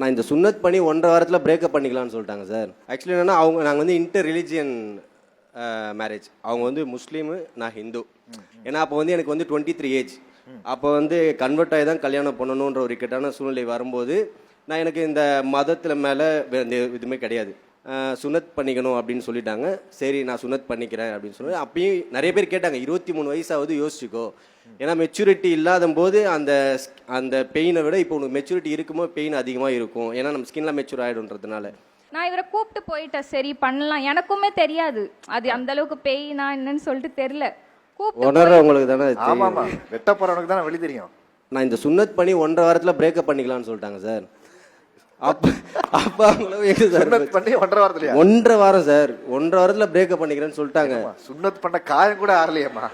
நான் இந்த சுன்னத் பண்ணி 1.5 வாரத்தில் பிரேக்கப் பண்ணிக்கலாம்னு சொல்லிட்டாங்க சார். ஆக்சுவலி என்னன்னா நாங்கள் வந்து இன்டர் ரிலிஜியன் மேரேஜ். அவங்க வந்து முஸ்லீமு, நான் ஹிந்து. ஏன்னா அப்போ வந்து எனக்கு வந்து 23 ஏஜ். அப்போ வந்து கன்வெர்ட் ஆகி தான் கல்யாணம் பண்ணணுன்ற ஒரு இக்கட்டான சூழ்நிலை வரும்போது நான் எனக்கு இந்த மதத்தில் மேலே இதுவுமே கிடையாது. சுனத் பண்ணிக்கணும் அப்படின்னு சொல்லிட்டாங்க. சரி நான் சுனத் பண்ணிக்கிறேன் அப்படின்னு சொல்லி அப்பயும் நிறைய பேர் கேட்டாங்க, 23 வயசாவது யோசிச்சுக்கோ. ஏன்னா மெச்சூரிட்டி இல்லாத போது அந்த அந்த பெயினை விட இப்போ உனக்கு மெச்சூரிட்டி இருக்கும்போது பெயின் அதிகமாக இருக்கும். ஏன்னா நம்ம ஸ்கின்லாம் மெச்சூர் ஆகிடும்ன்றதுனால நான் இவரை கூப்பிட்டு போயிட்டேன். சரி பண்ணலாம். எனக்குமே தெரியாது அது அந்த அளவுக்கு பெயினா என்னன்னு சொல்லிட்டு தெரியல. உணர்றவங்களுக்கு தானே. ஆமாமா, வெட்ட போறவனுக்கு தானே வழி தெரியும். நான் இந்த சுன்னத் பண்ணி 1.5 வாரத்தில் பிரேக்கப் பண்ணிக்கலாம்னு சொல்லிட்டாங்க சார். அப்போ சுன்னத் பண்ணி 1.5 வாரத்துலயா? 1.5 வாரம் சார். 1.5 வாரத்தில் பிரேக்கப் பண்ணிக்கிறேன்னு சொல்லிட்டாங்க. சுன்னத் பண்ண காயம் கூட ஆறலையம்மா.